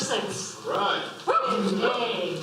6. Right. Yay.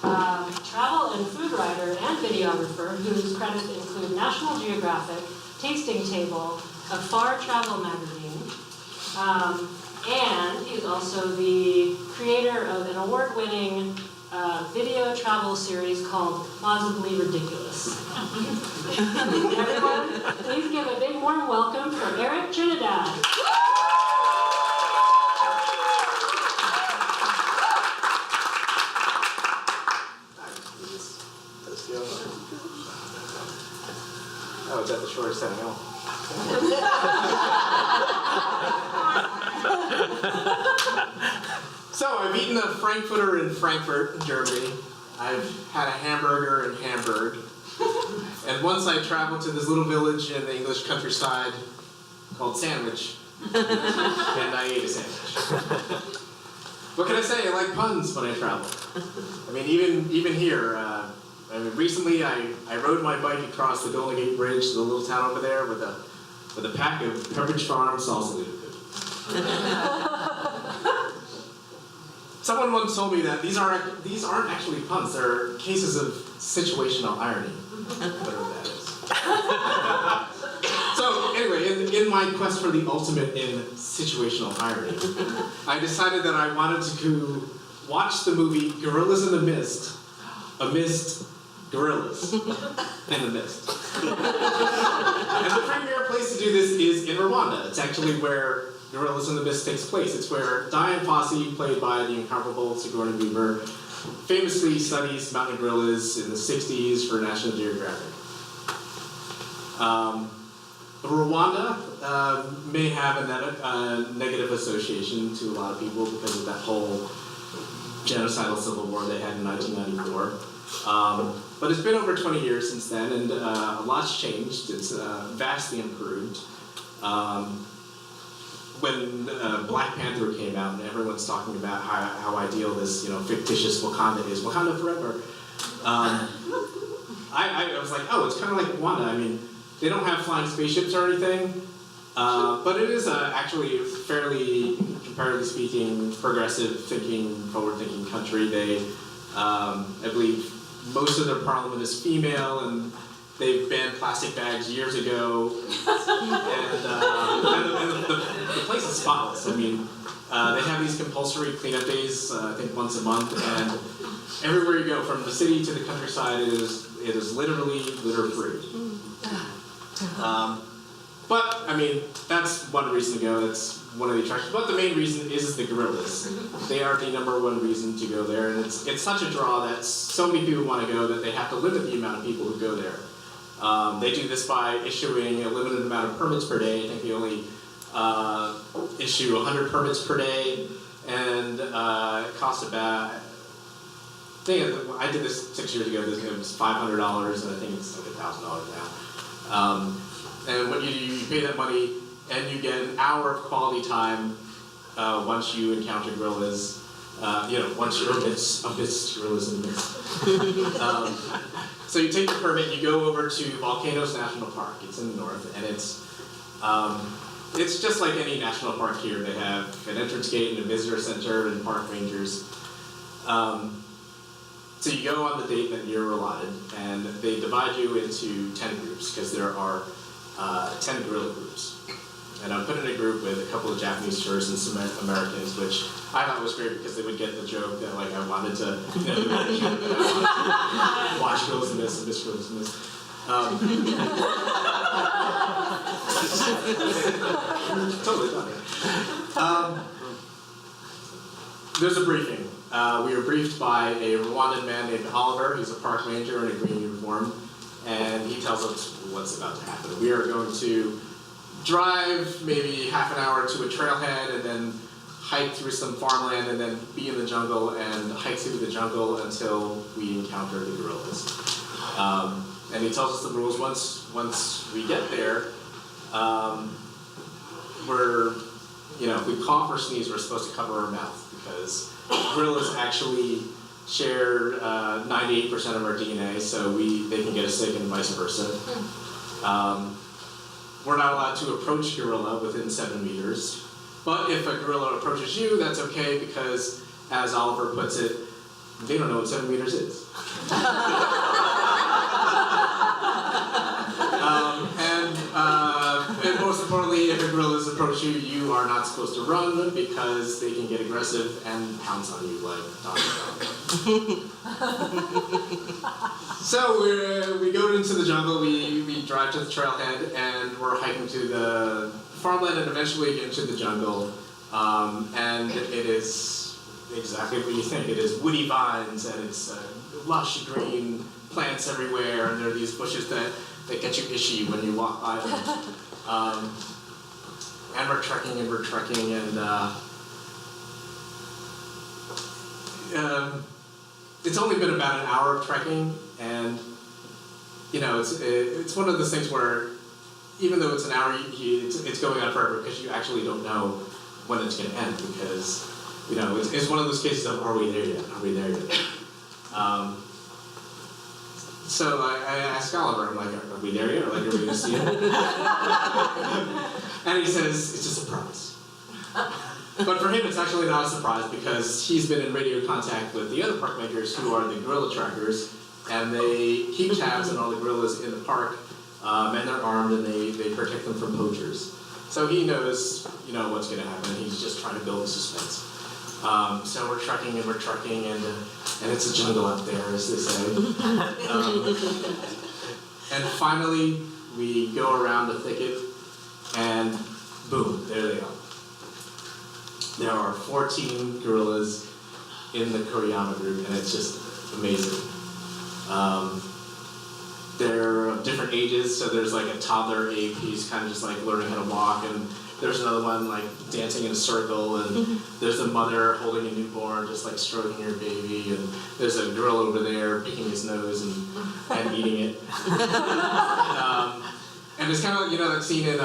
Travel and food writer and videographer whose credits include National Geographic, Tasting Table, a Far Travel magazine, and he's also the creator of an award-winning video travel series called Plausibly Ridiculous. Everyone, please give a big warm welcome for Erik Trinidad. Oh, is that the shortest time? No. So I've eaten a Frankfurter in Frankfurt, Germany. I've had a hamburger in Hamburg. And once I traveled to this little village in the English countryside called Sandwich, and I ate a sandwich. What can I say? I like puns when I travel. I mean, even here, recently I rode my bike across the Golden Gate Bridge to the little town over there with a pack of Pepperidge Farm salsa liquid. Someone once told me that these aren't actually puns; they're cases of situational irony, whatever that is. So anyway, in my quest for the ultimate in situational irony, I decided that I wanted to watch the movie Gorillas in the Mist, amidst gorillas in the mist. And the premier place to do this is in Rwanda. It's actually where Gorillas in the Mist takes place. It's where Diane Fossey, played by the incomparable Sigourney Weaver, famously studies mountain gorillas in the 60s for National Geographic. Rwanda may have a negative association to a lot of people because of that whole genocidal civil war they had in 1994. But it's been over 20 years since then, and a lot's changed. It's vastly improved. When Black Panther came out, and everyone's talking about how ideal this fictitious Wakanda is, Wakanda forever. I was like, oh, it's kind of like Rwanda. I mean, they don't have flying spaceships or anything, but it is actually a fairly, comparatively speaking, progressive thinking, forward-thinking country. They, I believe, most of their parliament is female, and they've banned plastic bags years ago, and the place is spotless. I mean, they have these compulsory cleanup days, I think once a month, and everywhere you go, from the city to the countryside, it is literally litter-free. But, I mean, that's one reason to go, that's one of the attractions. But the main reason is the gorillas. They are the #1 reason to go there, and it's such a draw that so many people want to go that they have to limit the amount of people who go there. They do this by issuing a limited amount of permits per day. I think they only issue 100 permits per day, and it costs about, I did this 6 years ago, it was $500, and I think it's like $1,000 now. And what you do, you pay that money, and you get an hour of quality time once you encounter gorillas. Once you're amidst gorillas in the mist. So you take the permit, you go over to Volcanoes National Park. It's in the north, and it's just like any national park here. They have an entrance gate and a visitor center and park rangers. So you go on the date that you're allotted, and they divide you into 10 groups, because there are 10 gorilla groups. And I'm put in a group with a couple of Japanese tourists and some Americans, which I thought was great because they would get the joke that I wanted to, watch Gorillas in the Mist and miss Gorillas in the Mist. Totally funny. There's a briefing. We were briefed by a Rwandan man named Oliver. He's a park ranger in a green uniform, and he tells us what's about to happen. We are going to drive maybe half an hour to a trailhead, and then hike through some farmland, and then be in the jungle, and hike through the jungle until we encounter the gorillas. And he tells us the rules. Once we get there, if we cough or sneeze, we're supposed to cover our mouth, because gorillas actually share 98% of our DNA, so they can get us sick and vice versa. We're not allowed to approach gorilla within 7 meters. But if a gorilla approaches you, that's okay because, as Oliver puts it, they don't know what 7 meters is. And most importantly, if a gorilla approaches you, you are not supposed to run because they can get aggressive and pounce on you like Donkey Kong. So we go into the jungle, we drive to the trailhead, and we're hiking to the farmland and eventually get into the jungle. And it is exactly what you think. It is woody vines and it's lush green plants everywhere, and there are these bushes that get you itchy when you walk by them. And we're trekking, and it's only been about an hour of trekking, and it's one of those things where even though it's an hour, it's going on forever because you actually don't know when it's going to end because it's one of those cases of are we there yet? Are we there yet? So I asked Oliver, I'm like, are we there yet? Or like, are we going to see it? And he says, it's a surprise. But for him, it's actually not a surprise because he's been in radio contact with the other park rangers who are the gorilla trackers, and they keep tabs on all the gorillas in the park, and they're armed and they protect them from poachers. So he knows, what's going to happen. He's just trying to build the suspense. So we're trekking, and it's a jungle out there, as they say. And finally, we go around the thicket, and boom, there they are. There are 14 gorillas in the Kuriyama group, and it's just amazing. They're of different ages, so there's like a toddler ape, he's kind of just like learning how to walk, and there's another one like dancing in a circle, and there's a mother holding a newborn, just like stroking her baby, and there's a gorilla over there picking his nose and eating it. And it's kind of like, that scene in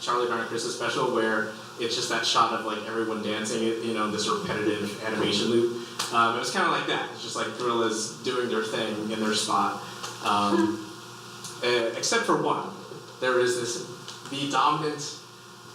Charlie Brown Christmas Special where it's just that shot of like everyone dancing, this repetitive animation loop. It was kind of like that. It's just like gorillas doing their thing in their spot. Except for one. There is the dominant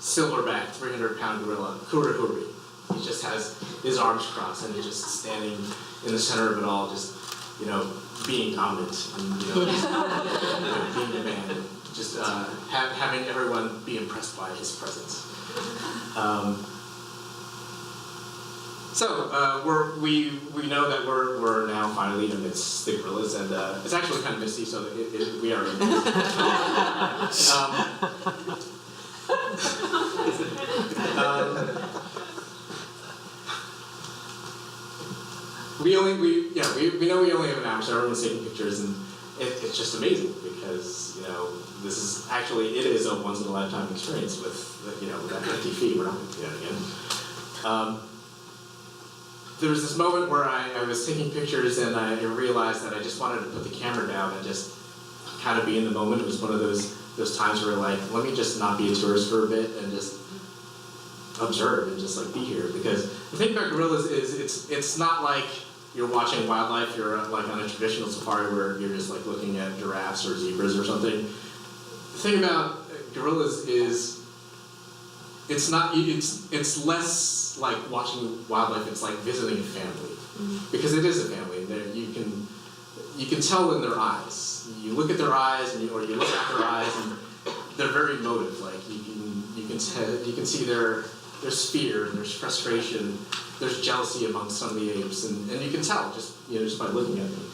silverback 300-pound gorilla, Kurihuri. He just has his arms crossed and he's just standing in the center of it all, just, being dominant and, being the man. Just having everyone be impressed by his presence. So we know that we're now finally amidst the gorillas, and it's actually kind of misty, so we are in. We know we only have an hour, so everyone's taking pictures, and it's just amazing because this is actually it is a once in a lifetime experience with with that 50 feet. We're not going to do that again. There was this moment where I was taking pictures and I realized that I just wanted to put the camera down and just kind of be in the moment. It was one of those times where like, let me just not be a tourist for a bit and just observe and just like be here. Because the thing about gorillas is it's not like you're watching wildlife, you're like on a traditional safari where you're just like looking at giraffes or zebras or something. The thing about gorillas is it's less like watching wildlife, it's like visiting a family. Because it is a family. You can tell in their eyes. You look at their eyes or you look at their eyes and they're very emotive. Like you can see there's fear, there's frustration, there's jealousy among some of the apes, and you can tell just by looking at them.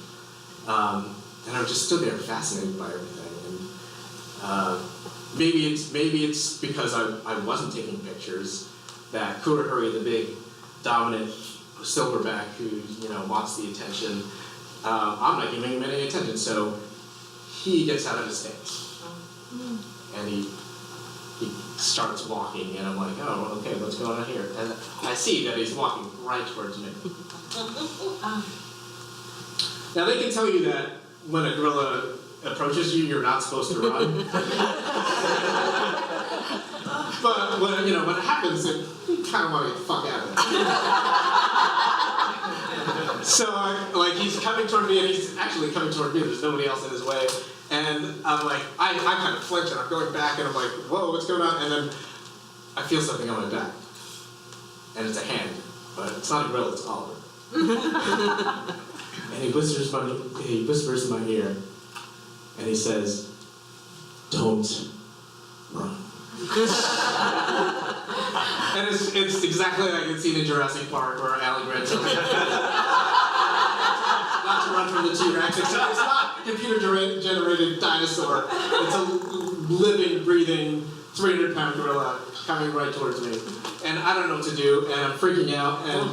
And I just stood there fascinated by everything. And maybe it's because I wasn't taking pictures that Kurihuri, the big dominant silverback who wants the attention, I'm not giving him any attention, so he gets out of his stance and he starts walking, and I'm like, oh, okay, what's going on here? And I see that he's walking right towards me. Now they can tell you that when a gorilla approaches you, you're not supposed to run. But when it happens, you kind of want to get the fuck out of it. So he's coming toward me, and he's actually coming toward me. There's nobody else in his way. And I'm like, I kind of flinch, and I'm going back, and I'm like, whoa, what's going on? And then I feel something on my back. and it's a hand, but it's not a gorilla, it's Oliver. And he whispers in my ear, and he says, "Don't run." And it's exactly like it's seen in Jurassic Park where Alan Grant told me not to run from the T-Rex. It's not a computer-generated dinosaur. It's a living, breathing, 300-pound gorilla coming right towards me. And I don't know what to do, and I'm freaking out, and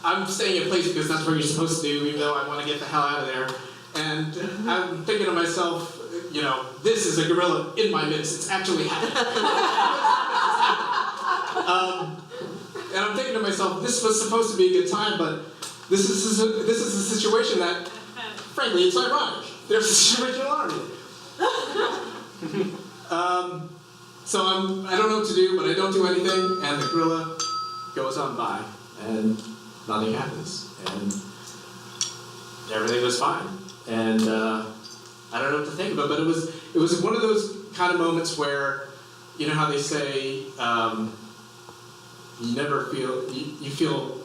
I'm staying in place because that's what you're supposed to do, even though I want to get the hell out of there. And I'm thinking to myself, you know, this is a gorilla in my midst. It's actually happening. And I'm thinking to myself, this was supposed to be a good time, but this is a situation that, frankly, it's ironic. There's a situational army. So I don't know what to do, but I don't do anything, and the gorilla goes on by, and nothing happens, and everything was fine. And I don't know what to think about, but it was one of those kind of moments where, you know how they say, you feel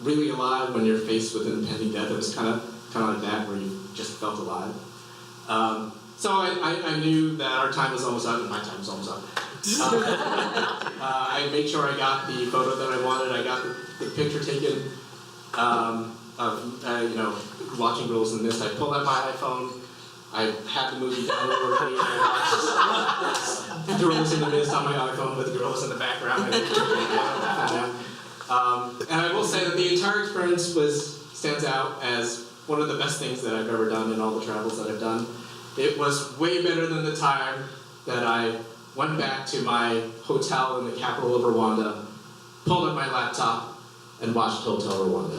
really alive when you're faced with impending death. It was kind of like that, where you just felt alive. So I knew that our time was almost up, and my time was almost up. I made sure I got the photo that I wanted. I got the picture taken of watching Gorillas in the Mist. I pulled out my iPhone. I had the movie downloaded and I watched Gorillas in the Mist on my iPhone with the gorillas in the background. And I will say that the entire experience stands out as one of the best things that I've ever done in all the travels that I've done. It was way better than the time that I went back to my hotel in the capital of Rwanda, pulled up my laptop, and watched Hotel Rwanda.